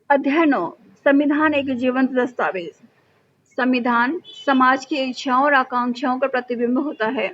अध्ययनों। संविधान एक जीवंत दस्तावेज। संविधान समाज की इच्छाओं और आकांक्षाओं का प्रतिबिंब होता है।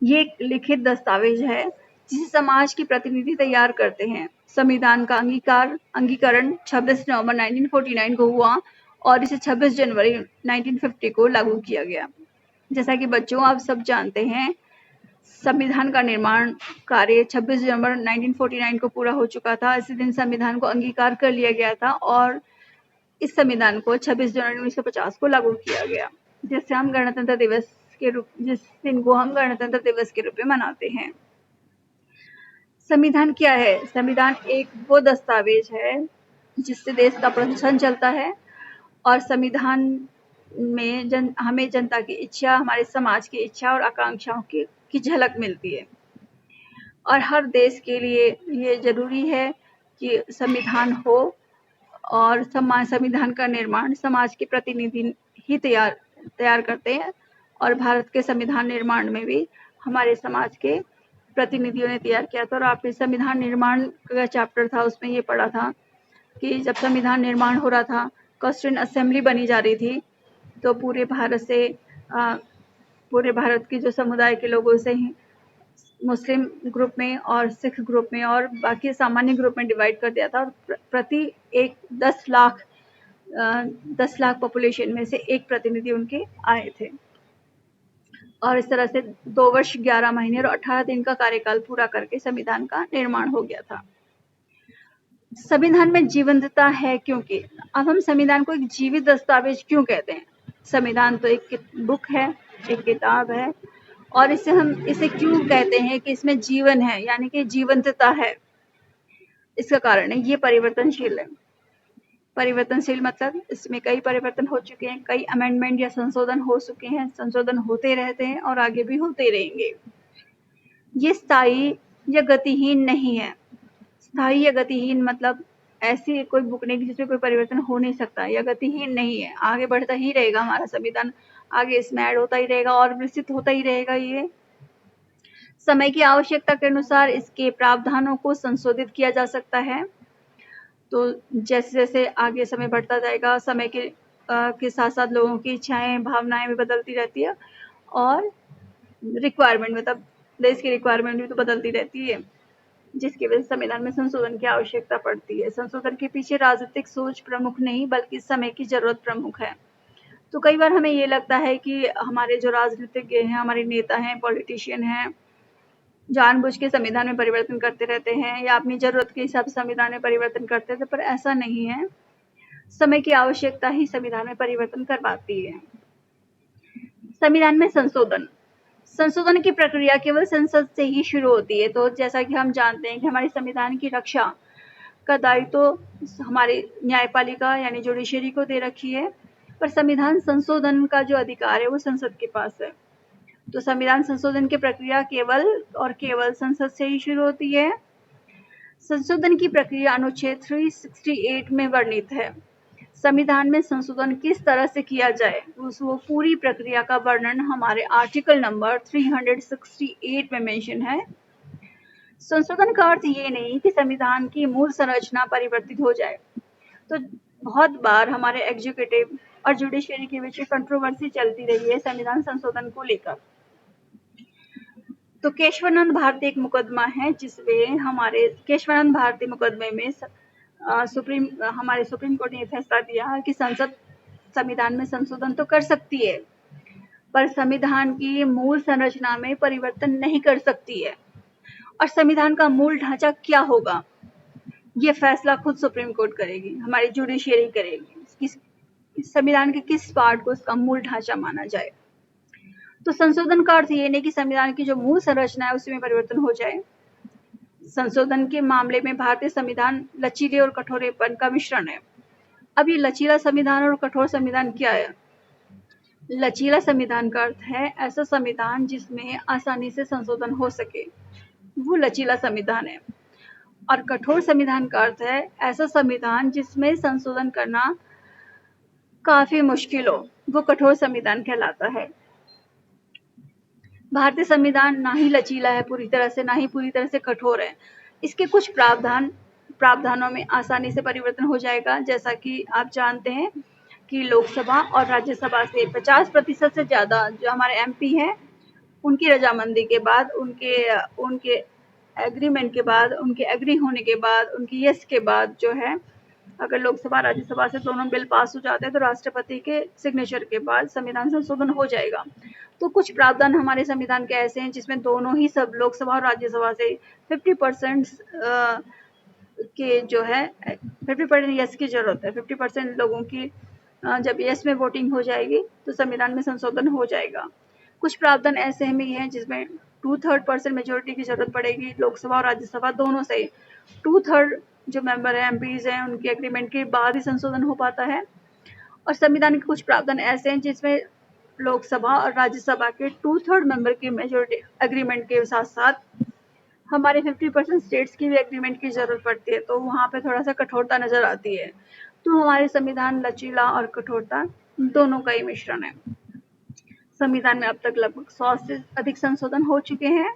ये एक लिखित दस्तावेज है जिसे समाज के प्रतिनिधि तैयार करते हैं। संविधान का अंगीकरण 26 नवंबर 1949 को हुआ और इसे 26 जनवरी 1950 को लागू किया गया। जैसा कि बच्चों आप सब जानते हैं, संविधान का निर्माण कार्य 26 जनवरी 1949 को पूरा हो चुका था। इसी दिन संविधान को अंगीकार कर लिया गया था और इस संविधान को 26 जनवरी 1950 को लागू किया गया, जिस दिन को हम गणतंत्र दिवस के रूप में मनाते हैं। संविधान क्या है? संविधान एक वो दस्तावेज है जिससे देश का प्रशासन चलता है और संविधान में हमें जनता की इच्छा, हमारे समाज की इच्छा और आकांक्षाओं की झलक मिलती है। और हर देश के लिए ये जरूरी है कि संविधान हो और संविधान का निर्माण समाज के प्रतिनिधि ही तैयार करते हैं। और भारत के संविधान निर्माण में भी हमारे समाज के प्रतिनिधियों ने तैयार किया था। और आपने संविधान निर्माण का चैप्टर था, उसमें ये पढ़ा था कि जब संविधान निर्माण हो रहा था, कॉन्स्टिट्यूएंट असेंबली बनी जा रही थी, तो पूरे भारत के जो समुदाय के लोगों से ही मुस्लिम ग्रुप में और सिख ग्रुप में और बाकी सामान्य ग्रुप में डिवाइड कर दिया था और प्रति 10 लाख पॉपुलेशन में से एक प्रतिनिधि उनके आए थे। और इस तरह से 2 वर्ष 11 महीने और 18 दिन का कार्यकाल पूरा करके संविधान का निर्माण हो गया था। संविधान में जीवंतता है क्योंकि अब हम संविधान को एक जीवित दस्तावेज क्यों कहते हैं? संविधान तो एक बुक है, एक किताब है, और इसे क्यों कहते हैं कि इसमें जीवन है, यानी कि जीवंतता है? इसका कारण है ये परिवर्तनशील है। परिवर्तनशील मतलब इसमें कई परिवर्तन हो चुके हैं, कई अमेंडमेंट या संशोधन हो चुके हैं, संशोधन होते रहते हैं और आगे भी होते रहेंगे। ये स्थायी या गतिहीन नहीं है। स्थायी या गतिहीन मतलब ऐसी कोई बुक नहीं जिसमें कोई परिवर्तन हो नहीं सकता, या गतिहीन नहीं है, आगे बढ़ता ही रहेगा हमारा संविधान, आगे इसमें ऐड होता ही रहेगा और विकसित होता ही रहेगा। ये समय की आवश्यकता के अनुसार इसके प्रावधानों को संशोधित किया जा सकता है। तो जैसे जैसे आगे समय बढ़ता जाएगा, समय के साथ साथ लोगों की इच्छाएं, भावनाएं भी बदलती रहती है और रिक्वायरमेंट मतलब देश की रिक्वायरमेंट भी तो बदलती रहती है, जिसकी वजह से संविधान में संशोधन की आवश्यकता पड़ती है। संशोधन के पीछे राजनीतिक सोच प्रमुख नहीं, बल्कि समय की जरूरत प्रमुख है। तो कई बार हमें ये लगता है कि हमारे जो राजनीतिज्ञ हैं, हमारे नेता हैं, पॉलिटिशियन हैं, जानबूझ के संविधान में परिवर्तन करते रहते हैं या अपनी जरूरत के हिसाब से संविधान में परिवर्तन करते थे, पर ऐसा नहीं है। समय की आवश्यकता ही संविधान में परिवर्तन करवाती है। संविधान में संशोधन की प्रक्रिया केवल संसद से ही शुरू होती है। तो जैसा कि हम जानते हैं कि हमारे संविधान की रक्षा का दायित्व तो हमारी न्यायपालिका यानी जुडिशरी को दे रखी है, पर संविधान संशोधन का जो अधिकार है वो संसद के पास है। तो संविधान संशोधन की प्रक्रिया केवल संसद से ही शुरू होती है। संशोधन की प्रक्रिया अनुच्छेद 368 में वर्णित है। संविधान में संशोधन किस तरह से किया जाए वो पूरी प्रक्रिया का वर्णन हमारे आर्टिकल नंबर 368 में मेंशन है। संशोधन का अर्थ ये नहीं कि संविधान की मूल संरचना परिवर्तित हो जाए। तो बहुत बार हमारे एग्जीक्यूटिव और जुडिशरी के बीच कंट्रोवर्सी चलती रही है संविधान संशोधन को लेकर। तो केशवानंद भारती एक मुकदमा है जिसमें हमारे केशवानंद भारती मुकदमे में हमारे सुप्रीम कोर्ट ने फैसला दिया कि संसद संविधान में संशोधन तो कर सकती है, पर संविधान की मूल संरचना में परिवर्तन नहीं कर सकती है। और संविधान का मूल ढांचा क्या होगा, ये फैसला खुद सुप्रीम कोर्ट करेगी, हमारी जुडिशरी करेगी, संविधान के किस पार्ट को इसका मूल ढांचा माना जाए। तो संशोधन का अर्थ ये नहीं कि संविधान की जो मूल संरचना है उसमें परिवर्तन हो जाए। संशोधन के मामले में भारतीय संविधान लचीले और कठोरेपन का मिश्रण है। अब ये लचीला संविधान और कठोर संविधान क्या है? लचीला संविधान का अर्थ है ऐसा संविधान जिसमें आसानी से संशोधन हो सके, वो लचीला संविधान है। और कठोर संविधान का अर्थ है ऐसा संविधान जिसमें संशोधन करना काफी मुश्किल हो, वो कठोर संविधान कहलाता है। भारतीय संविधान ना ही लचीला है पूरी तरह से, ना ही पूरी तरह से कठोर है। इसके कुछ प्रावधान प्रावधानों में आसानी से परिवर्तन हो जाएगा। जैसा कि आप जानते हैं कि लोकसभा और राज्यसभा से 50% से ज़्यादा जो हमारे एमपी हैं, उनकी रजामंदी के बाद, उनके एग्रीमेंट के बाद, उनके एग्री होने के बाद, उनकी यस के बाद जो है, अगर लोकसभा राज्यसभा से दोनों बिल पास हो जाते हैं तो राष्ट्रपति के सिग्नेचर के बाद संविधान संशोधन हो जाएगा। तो कुछ प्रावधान हमारे संविधान के ऐसे हैं जिसमें दोनों ही सब लोकसभा और राज्यसभा से 50% के जो है 50% यस की जरूरत है। 50% लोगों की जब यस में वोटिंग हो जाएगी तो संविधान में संशोधन हो जाएगा। कुछ प्रावधान ऐसे भी हैं जिसमें 2/3% मेजोरिटी की जरूरत पड़ेगी। लोकसभा और राज्यसभा दोनों से 2/3 जो मेंबर हैं, एमपीज हैं, उनके एग्रीमेंट के बाद ही संशोधन हो पाता है। और संविधान के कुछ प्रावधान ऐसे हैं जिसमें लोकसभा और राज्यसभा के 2/3 मेंबर की मेजोरिटी एग्रीमेंट के साथ साथ हमारे 50% स्टेट्स की भी एग्रीमेंट की जरूरत पड़ती है, तो वहाँ पे थोड़ा सा कठोरता नजर आती है। तो हमारे संविधान लचीला और कठोरता दोनों का ही मिश्रण है। संविधान में अब तक लगभग 100 से अधिक संशोधन हो चुके हैं।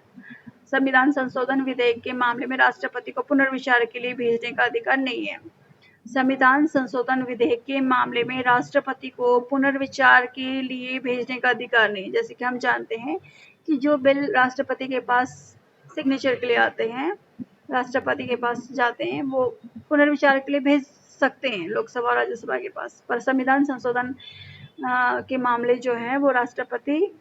संविधान संशोधन विधेयक के मामले में राष्ट्रपति को पुनर्विचार के लिए भेजने का अधिकार नहीं है। संविधान संशोधन विधेयक के मामले में राष्ट्रपति को पुनर्विचार के लिए भेजने का अधिकार नहीं। जैसे कि हम जानते हैं कि जो बिल राष्ट्रपति के पास सिग्नेचर के लिए आते हैं, राष्ट्रपति के पास जाते हैं, वो पुनर्विचार के लिए भेज सकते हैं लोकसभा और राज्यसभा के पास। पर संविधान संशोधन के मामले जो है वो राष्ट्रपति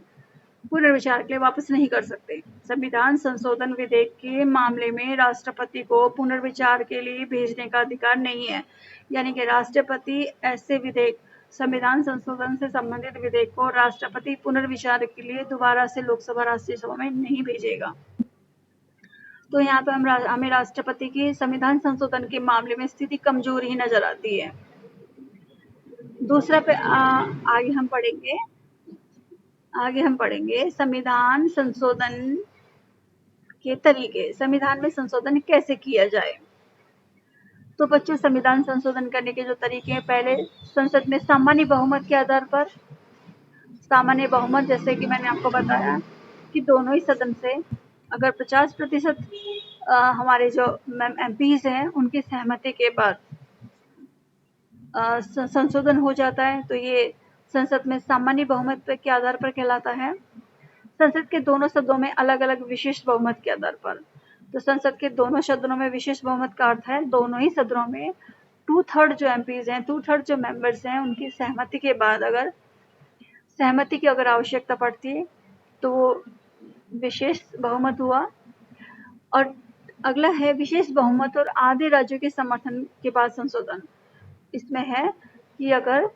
पुनर्विचार के लिए वापस नहीं कर सकते। संविधान संशोधन विधेयक के मामले में राष्ट्रपति को पुनर्विचार के लिए भेजने का अधिकार नहीं है। यानी कि राष्ट्रपति ऐसे विधेयक, संविधान संशोधन से संबंधित विधेयक को राष्ट्रपति पुनर्विचार के लिए दोबारा से लोकसभा राज्यसभा में नहीं भेजेगा। तो यहाँ पे हमें राष्ट्रपति की संविधान संशोधन के मामले में स्थिति कमजोर ही नजर आती है। दूसरा पे आगे हम पढ़ेंगे संविधान संशोधन के तरीके। संविधान में संशोधन कैसे किया जाए। तो बच्चों, संविधान संशोधन करने के जो तरीके हैं, पहले संसद में सामान्य बहुमत के आधार पर, सामान्य बहुमत जैसे कि मैंने आपको बताया कि दोनों ही सदन से अगर 50% हमारे जो एमपीज हैं उनकी सहमति के बाद संशोधन हो जाता है, तो ये संसद में सामान्य बहुमत के आधार पर कहलाता है। संसद के दोनों सदनों में अलग अलग विशेष बहुमत के आधार पर। तो संसद के दोनों सदनों में विशेष बहुमत का अर्थ है दोनों ही सदनों में 2/3 जो एमपीज हैं, 2/3 जो मेंबर्स हैं, उनकी सहमति के बाद अगर सहमति की अगर आवश्यकता पड़ती है तो वो विशेष बहुमत हुआ। और अगला है विशेष बहुमत और आधे राज्यों के समर्थन के बाद संशोधन। इसमें है कि अगर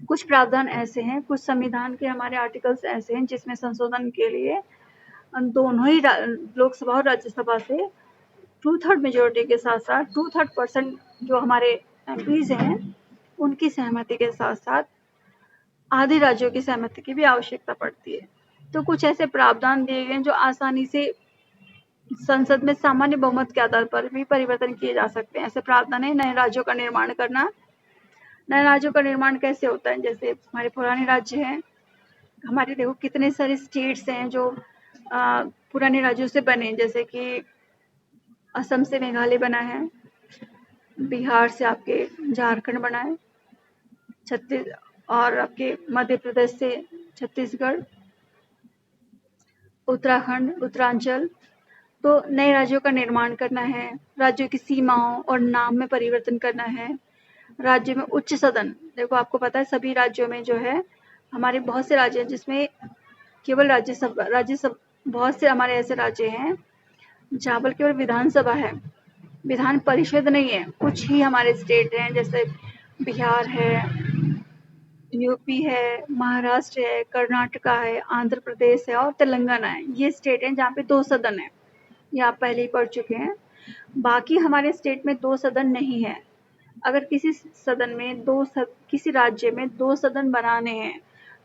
कुछ प्रावधान ऐसे हैं, कुछ संविधान के हमारे आर्टिकल्स ऐसे हैं जिसमें संशोधन के लिए दोनों ही लोकसभा और राज्यसभा से 2/3 मेजोरिटी के साथ साथ 2/3% जो हमारे एमपीज हैं उनकी सहमति के साथ साथ आधे राज्यों की सहमति की भी आवश्यकता पड़ती है। तो कुछ ऐसे प्रावधान दिए गए जो आसानी से संसद में सामान्य बहुमत के आधार पर भी परिवर्तन किए जा सकते हैं। ऐसे प्रावधान है नए राज्यों का निर्माण करना। नए राज्यों का निर्माण कैसे होता है? जैसे हमारे पुराने राज्य हैं, हमारे देखो कितने सारे स्टेट्स हैं जो पुराने राज्यों से बने, जैसे कि असम से मेघालय बना है, बिहार से आपके झारखंड बना है, और आपके मध्य प्रदेश से छत्तीसगढ़, उत्तराखंड, उत्तरांचल। तो नए राज्यों का निर्माण करना है, राज्यों की सीमाओं और नाम में परिवर्तन करना है, राज्य में उच्च सदन। देखो आपको पता है सभी राज्यों में जो है, हमारे बहुत से राज्य हैं जिसमें केवल राज्यसभा बहुत से हमारे ऐसे राज्य हैं जहाँ पर केवल विधानसभा है, विधान परिषद नहीं है। कुछ ही हमारे स्टेट हैं जैसे बिहार है, यूपी है, महाराष्ट्र है, कर्नाटका है, आंध्र प्रदेश है और तेलंगाना है। ये स्टेट हैं जहाँ पे 2 सदन है, ये आप पहले ही पढ़ चुके हैं। बाकी हमारे स्टेट में 2 सदन नहीं है। अगर किसी किसी राज्य में 2 सदन बनाने हैं,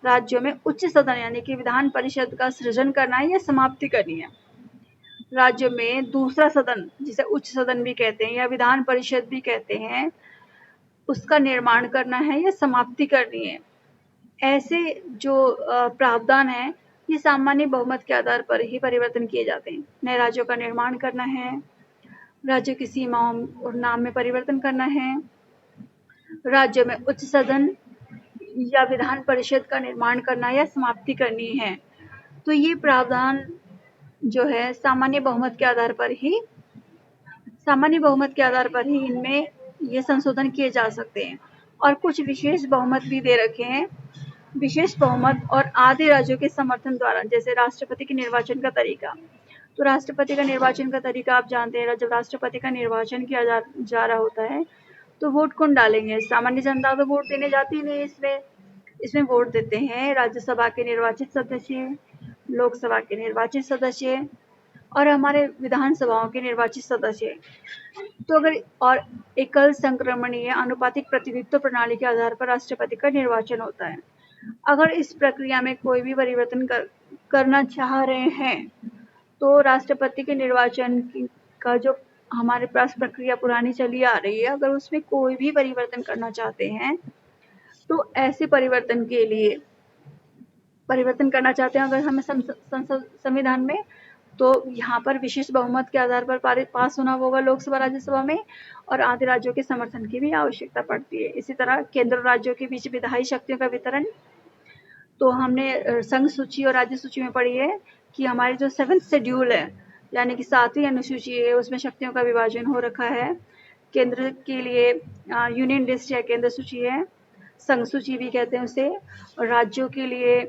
राज्यों में उच्च सदन यानी कि विधान परिषद का सृजन करना है या समाप्ति करनी है, राज्य में दूसरा सदन जिसे उच्च सदन भी कहते हैं या विधान परिषद भी कहते हैं, उसका निर्माण करना है या समाप्ति करनी है। ऐसे जो प्रावधान है ये सामान्य बहुमत के आधार पर ही परिवर्तन किए जाते हैं। नए राज्यों का निर्माण करना है, राज्य की सीमाओं और नाम में परिवर्तन करना है, राज्य में उच्च सदन या विधान परिषद का निर्माण करना या समाप्ति करनी है। तो ये प्रावधान जो है सामान्य बहुमत के आधार पर ही इनमें ये संशोधन किए जा सकते हैं। और कुछ विशेष बहुमत भी दे रखे हैं। विशेष बहुमत और आधे राज्यों के समर्थन द्वारा, जैसे राष्ट्रपति के निर्वाचन का तरीका। तो राष्ट्रपति का निर्वाचन का तरीका आप जानते हैं, जब राष्ट्रपति का निर्वाचन किया जा रहा होता है तो वोट कौन डालेंगे? सामान्य जनता तो वोट देने जाती नहीं। इसमें वोट देते हैं राज्यसभा के निर्वाचित सदस्य, लोकसभा के निर्वाचित सदस्य और हमारे विधानसभाओं के निर्वाचित सदस्य। तो अगर और एकल संक्रमणीय आनुपातिक प्रतिनिधित्व प्रणाली के आधार पर राष्ट्रपति का निर्वाचन होता है। अगर इस प्रक्रिया में कोई भी परिवर्तन करना चाह रहे हैं तो राष्ट्रपति के निर्वाचन का जो हमारे पास प्रक्रिया पुरानी चली आ रही है, अगर उसमें कोई भी परिवर्तन करना चाहते हैं तो ऐसे परिवर्तन के लिए परिवर्तन करना चाहते हैं अगर हमें संविधान में, तो यहाँ पर विशेष बहुमत के आधार पर पास होना होगा लोकसभा राज्यसभा में, और आधे राज्यों के समर्थन की भी आवश्यकता पड़ती है। इसी तरह केंद्र और राज्यों के बीच विधायी शक्तियों का वितरण, तो हमने संघ सूची और राज्य सूची में पढ़ी है कि हमारे जो 7th शेड्यूल है, यानी कि 7वीं अनुसूची है, उसमें शक्तियों का विभाजन हो रखा है। केंद्र के लिए यूनियन लिस्ट या केंद्र सूची है, संघ सूची भी कहते हैं उसे, और राज्यों के लिए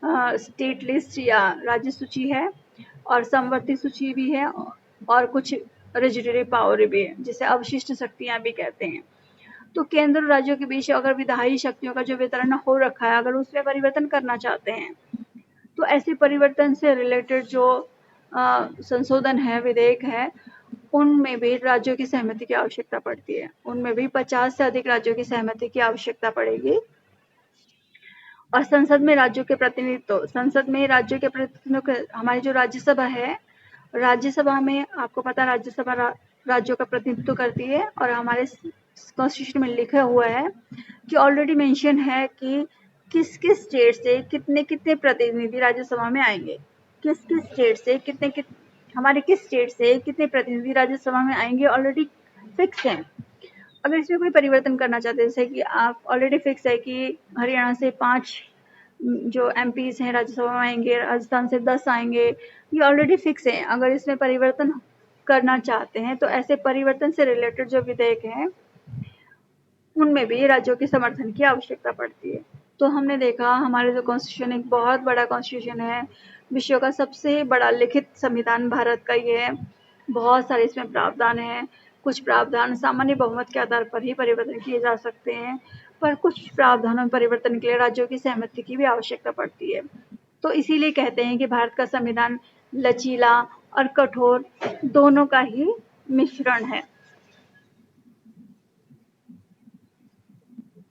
स्टेट लिस्ट या राज्य सूची है, और समवर्ती सूची भी है, और कुछ रेजिडरी पावर भी है, जिसे अवशिष्ट शक्तियां भी कहते हैं। तो केंद्र और राज्यों के बीच अगर विधायी शक्तियों का जो वितरण हो रखा है, अगर उसमें परिवर्तन करना चाहते हैं तो ऐसे परिवर्तन से रिलेटेड जो संशोधन है, विधेयक है, उनमें भी राज्यों की सहमति की आवश्यकता पड़ती है। उनमें भी 50 से अधिक राज्यों की सहमति की आवश्यकता पड़ेगी। और संसद में राज्यों के प्रतिनिधित्व, हमारी जो राज्यसभा है, राज्यसभा में आपको पता है राज्यसभा राज्यों का प्रतिनिधित्व करती है, और हमारे कॉन्स्टिट्यूशन में लिखा हुआ है कि ऑलरेडी मेंशन है कि किस किस स्टेट से कितने कितने प्रतिनिधि राज्यसभा में आएंगे, किस किस स्टेट से हमारे किस स्टेट से कितने प्रतिनिधि राज्यसभा में आएंगे, ऑलरेडी फिक्स है। अगर इसमें कोई परिवर्तन करना चाहते हैं, जैसे कि आप ऑलरेडी फिक्स है कि हरियाणा से 5 जो एमपीज हैं राज्यसभा में आएंगे, राजस्थान से 10 आएंगे, ये ऑलरेडी फिक्स है। अगर इसमें परिवर्तन करना चाहते हैं तो ऐसे परिवर्तन से रिलेटेड जो विधेयक हैं उनमें भी राज्यों के समर्थन की आवश्यकता पड़ती है। तो हमने देखा हमारे जो कॉन्स्टिट्यूशन एक बहुत बड़ा कॉन्स्टिट्यूशन है, विश्व का सबसे बड़ा लिखित संविधान भारत का ये है। बहुत सारे इसमें प्रावधान हैं। कुछ प्रावधान सामान्य बहुमत के आधार पर ही परिवर्तन किए जा सकते हैं, पर कुछ प्रावधानों में परिवर्तन के लिए राज्यों की सहमति की भी आवश्यकता पड़ती है। तो इसीलिए कहते हैं कि भारत का संविधान लचीला और कठोर दोनों का ही मिश्रण है।